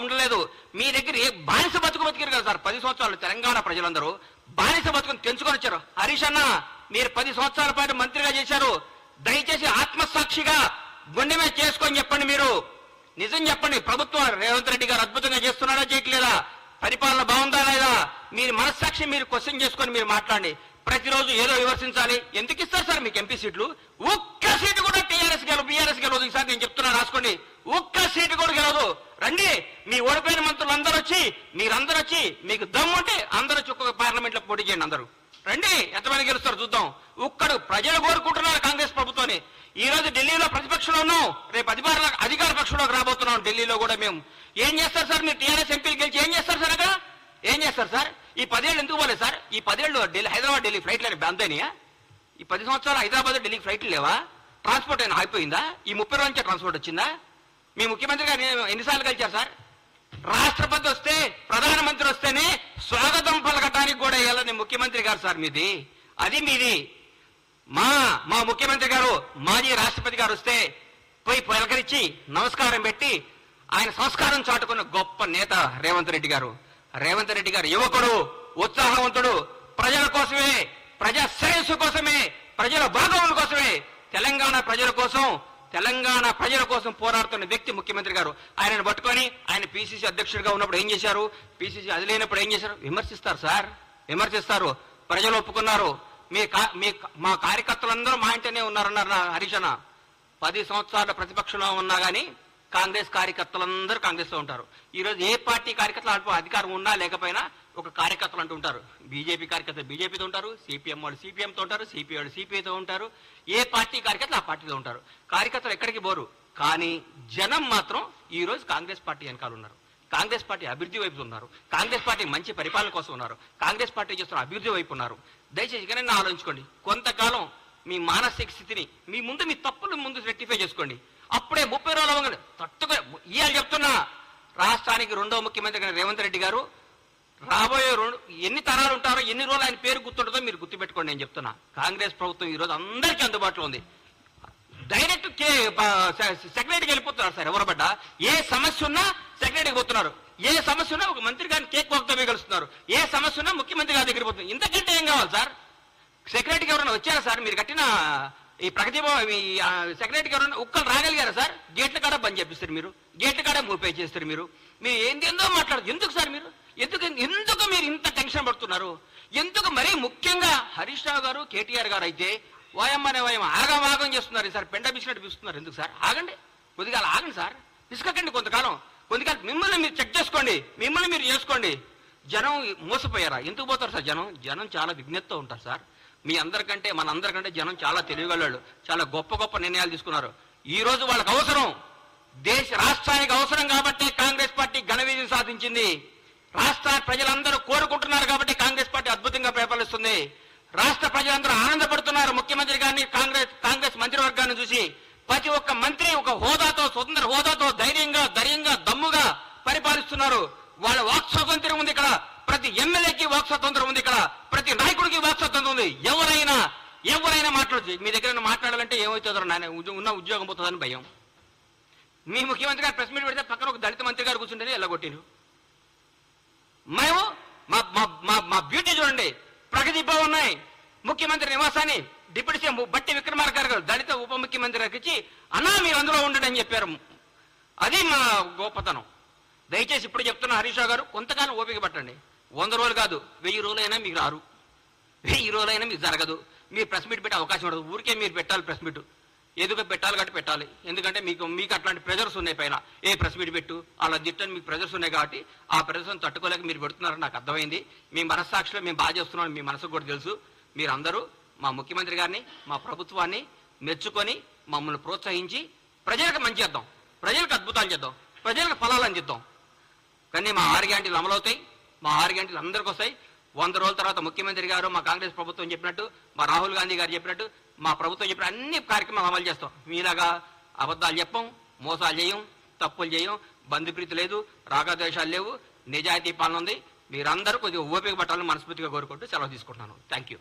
ఉండలేదు. మీ దగ్గర ఏ బానిస బతుకు బతికారు కదా సార్ 10 సంవత్సరాలు. తెలంగాణ ప్రజలందరూ బానిస బతుకుని తెంచుకొని వచ్చారు. హరీష్ అన్న, మీరు 10 సంవత్సరాల పాటు మంత్రిగా చేశారు. దయచేసి ఆత్మసాక్షిగా గుండె మీద చేసుకొని చెప్పండి. మీరు నిజం చెప్పండి. ప్రభుత్వం రేవంత్ రెడ్డి గారు అద్భుతంగా చేస్తున్నాడా చేయట్లేదా, పరిపాలన బాగుందా లేదా, మీరు మనస్సాక్షి మీరు క్వశ్చన్ చేసుకొని మీరు మాట్లాడండి. ప్రతిరోజు ఏదో విమర్శించాలి. ఎందుకు ఇస్తారు సార్ మీకు ఎంపీ సీట్లు? ఒక్క సీటు కూడా టీఆర్ఎస్ గెలవు, బీఆర్ఎస్ గెలవదు. ఈసారి నేను చెప్తున్నా, రాసుకోండి. ఒక్క సీటు కూడా గెలవదు. రండి, మీ ఓడిపోయిన మంత్రులు అందరూ వచ్చి, మీరందరూ వచ్చి, మీకు దమ్ము ఉంటే అందరూ వచ్చి ఒక్కొక్క పార్లమెంట్ లో పోటీ చేయండి. అందరూ రండి, ఎంతమంది గెలుస్తారు చూద్దాం. ఒక్కడు ప్రజలు కోరుకుంటున్నారు కాంగ్రెస్ ప్రభుత్వాన్ని. ఈ రోజు ఢిల్లీలో ప్రతిపక్షంలో ఉన్నాం, రేపు అధికార పక్షంలోకి రాబోతున్నాం. ఢిల్లీలో కూడా మేము ఏం చేస్తారు సార్? మీరు టీఆర్ఎస్ ఎంపీలు గెలిచి ఏం చేస్తారు సార్? అక్కడ ఏం చేస్తారు సార్? ఈ 10 ఏళ్ళు ఎందుకు పోలేదు సార్? ఈ 10 ఏళ్ళు హైదరాబాద్ ఢిల్లీ ఫ్లైట్లు అంతేనియా? ఈ 10 సంవత్సరాలు హైదరాబాద్ ఢిల్లీకి ఫ్లైట్లు లేవా? ట్రాన్స్పోర్ట్ అయినా అయిపోయిందా? ఈ 30 రోజు నుంచే ట్రాన్స్పోర్ట్ వచ్చిందా? మీ ముఖ్యమంత్రి గారు ఎన్నిసార్లు కలిచారు సార్? రాష్ట్రపతి వస్తే, ప్రధానమంత్రి వస్తేనే స్వాగతం పలకటానికి కూడా వెళ్ళని ముఖ్యమంత్రి గారు సార్ మీది. అది మీది. మా ముఖ్యమంత్రి గారు, మాజీ రాష్ట్రపతి గారు వస్తే పోయి పలకరించి నమస్కారం పెట్టి ఆయన సంస్కారం చాటుకున్న గొప్ప నేత రేవంత్ రెడ్డి గారు. రేవంత్ రెడ్డి గారు యువకుడు, ఉత్సాహవంతుడు, ప్రజల కోసమే, ప్రజా శ్రేయస్సు కోసమే, ప్రజల భాగముల కోసమే, తెలంగాణ ప్రజల కోసం పోరాడుతున్న వ్యక్తి ముఖ్యమంత్రి గారు. ఆయనను పట్టుకొని ఆయన పిసిసి అధ్యక్షుడిగా ఉన్నప్పుడు ఏం చేశారు, పిసిసి అది లేనప్పుడు ఏం చేశారు? విమర్శిస్తారు సార్, విమర్శిస్తారు. ప్రజలు ఒప్పుకున్నారు. మా కార్యకర్తలందరూ మా ఇంటనే ఉన్నారన్నారు హరీష్ అన్న. 10 సంవత్సరాల ప్రతిపక్షంలో ఉన్నా కానీ కాంగ్రెస్ కార్యకర్తలందరూ కాంగ్రెస్ లో ఉంటారు. ఈ రోజు ఏ పార్టీ కార్యకర్తలు అధికారం ఉన్నా లేకపోయినా ఒక కార్యకర్తలు అంటూ ఉంటారు. బీజేపీ కార్యకర్తలు బీజేపీతో ఉంటారు, సిపిఎం వాళ్ళు సిపిఎంతో ఉంటారు, సిపిఐ వాళ్ళు సిపిఐతో ఉంటారు. ఏ పార్టీ కార్యకర్తలు ఆ పార్టీతో ఉంటారు. కార్యకర్తలు ఎక్కడికి పోరు. కానీ జనం మాత్రం ఈ రోజు కాంగ్రెస్ పార్టీ వెనకాల ఉన్నారు. కాంగ్రెస్ పార్టీ అభివృద్ధి వైపు ఉన్నారు. కాంగ్రెస్ పార్టీ మంచి పరిపాలన కోసం ఉన్నారు. కాంగ్రెస్ పార్టీ చేస్తున్న అభివృద్ధి వైపు ఉన్నారు. దయచేసి ఇకనైనా ఆలోచించుకోండి. కొంతకాలం మీ మానసిక స్థితిని మీ తప్పులు ముందు రెక్టిఫై చేసుకోండి. అప్పుడే 30 రోజులు తట్టుగా ఇవాళ చెప్తున్నా, రాష్ట్రానికి 2వ ముఖ్యమంత్రి రేవంత్ రెడ్డి గారు రాబోయే ఎన్ని తరాలు ఉంటారో, ఎన్ని రోజులు ఆయన పేరు గుర్తుంటుందో మీరు గుర్తుపెట్టుకోండి. నేను చెప్తున్నా, కాంగ్రెస్ ప్రభుత్వం ఈ రోజు అందరికీ అందుబాటులో ఉంది. డైరెక్ట్ సెక్రటరీకి వెళ్ళిపోతున్నారు సార్. ఎవరు పడ్డా ఏ సమస్య ఉన్నా సెక్రటరీకి పోతున్నారు. ఏ సమస్య ఉన్నా ఒక మంత్రి గారిని కేక్ వాక్తో కలుస్తున్నారు. ఏ సమస్య ఉన్నా ముఖ్యమంత్రి గారి దగ్గర పోతున్నారు. ఇంతకంటే ఏం కావాలి సార్? సెక్రటరీకి ఎవరైనా వచ్చారా సార్? మీరు కట్టిన ఈ ప్రగతి సెక్రటరీకి ఎవరైనా ఒక్కరు రాగలిగారా సార్? గేట్ల కాడ బంద్ చేపిస్తారు మీరు, గేట్ల కాడ మూపే చేస్తారు మీరు. మీరు ఏందో మాట్లాడదు. ఎందుకు సార్ మీరు ఎందుకు మీరు ఇంత టెన్షన్ పడుతున్నారు? ఎందుకు? మరీ ముఖ్యంగా హరీష్ రావు గారు, కేటీఆర్ గారు అయితే వాయమ్మనే వాయం ఆగం చేస్తున్నారు సార్. పెండ బిసినట్టు పిస్తున్నారు. ఎందుకు సార్? ఆగండి, కొద్దిగా ఆగండి సార్. పిసుకండి కొంతకాలం. మిమ్మల్ని మీరు చెక్ చేసుకోండి, మిమ్మల్ని మీరు చేసుకోండి. జనం మోసపోయారా? ఎందుకు పోతారు సార్? జనం చాలా విజ్ఞతతో ఉంటారు సార్. మీ అందరికంటే మనందరికంటే జనం చాలా తెలివిగలవాళ్ళు. చాలా గొప్ప నిర్ణయాలు తీసుకున్నారు. ఈ రోజు వాళ్ళకి అవసరం, రాష్ట్రానికి అవసరం కాబట్టి కాంగ్రెస్ పార్టీ ఘన విజయం సాధించింది. రాష్ట్ర ప్రజలందరూ కోరుకుంటున్నారు కాబట్టి కాంగ్రెస్ పార్టీ అద్భుతంగా పరిపాలిస్తుంది. రాష్ట్ర ప్రజలందరూ ఆనందపడుతున్నారు ముఖ్యమంత్రి గారిని, కాంగ్రెస్ మంత్రివర్గాన్ని చూసి. ప్రతి ఒక్క మంత్రి ఒక హోదాతో, స్వతంత్ర హోదాతో ధైర్యంగా దమ్ముగా పరిపాలిస్తున్నారు. వాళ్ళ వాక్ స్వాతంత్ర్యం ఉంది ఇక్కడ. ప్రతి ఎమ్మెల్యేకి వాక్ స్వాతంత్రం ఉంది ఇక్కడ. ప్రతి నాయకుడికి వాక్ స్వాతంత్రం ఉంది. ఎవరైనా మాట్లాడచ్చు. మీ దగ్గర మాట్లాడాలంటే ఏమవుతుందో నాయన, ఉన్న ఉద్యోగం పోతుందని భయం. మీ ముఖ్యమంత్రి గారు ప్రెస్ మీట్ పెడితే పక్కన ఒక దళిత మంత్రి గారు కూర్చుంటేనే ఎల్లగొట్టిను. మేము మా బ్యూటీ చూడండి. ప్రగతి భవన్ ఉన్నాయి. ముఖ్యమంత్రి నివాసాన్ని డిప్యూటీ సీఎం బట్టి విక్రమార్క గారు దళిత ఉప ముఖ్యమంత్రి గారికి ఇచ్చి, అన్నా మీరు అందులో ఉండండి అని చెప్పారు. అది మా గొప్పతనం. దయచేసి ఇప్పుడు చెప్తున్న హరీష్ రావు గారు, కొంతకాలం ఓపిక పట్టండి. 100 రోజులు కాదు, 1000 రోజులైనా మీకు రారు. 1000 రోజులైనా మీకు జరగదు. మీరు ప్రెస్ మీట్ పెట్టే అవకాశం ఉండదు. ఊరికే మీరు పెట్టాలి ప్రెస్ మీట్. ఎందుకు పెట్టాలి కాబట్టి పెట్టాలి. ఎందుకంటే మీకు అట్లాంటి ప్రెజర్స్ ఉన్నాయి పైన. ఏ ప్రెస్ మీట్ పెట్టు అలా దిట్టని మీకు ప్రెజర్స్ ఉన్నాయి కాబట్టి ఆ ప్రెజర్స్ని తట్టుకోలేక మీరు పెడుతున్నారని నాకు అర్థమైంది. మీ మనస్సాక్షిలో మేము బాగా చేస్తున్నాం, మీ మనసుకు కూడా తెలుసు. మీరందరూ మా ముఖ్యమంత్రి గారిని, మా ప్రభుత్వాన్ని మెచ్చుకొని మమ్మల్ని ప్రోత్సహించి ప్రజలకు మంచి చేద్దాం, ప్రజలకు అద్భుతాలు చేద్దాం, ప్రజలకు ఫలాలు అందిద్దాం. కానీ మా 6 గ్యారెంటీలు అమలవుతాయి. మా 6 గ్యారెంటీలు అందరికీ వస్తాయి. 100 రోజుల తర్వాత ముఖ్యమంత్రి గారు, మా కాంగ్రెస్ ప్రభుత్వం చెప్పినట్టు, మా రాహుల్ గాంధీ గారు చెప్పినట్టు, మా ప్రభుత్వం చెప్పిన అన్ని కార్యక్రమాలు అమలు చేస్తాం. మీలాగా అబద్ధాలు చెప్పం, మోసాలు చేయం, తప్పులు చేయం, బంధుప్రీతి లేదు, రాగద్వేషాలు లేవు, నిజాయితీ పాలన ఉంది. మీరందరూ కొద్దిగా ఓపిక పట్టాలని మనస్ఫూర్తిగా కోరుకుంటూ సెలవు తీసుకుంటున్నాను. Thank you.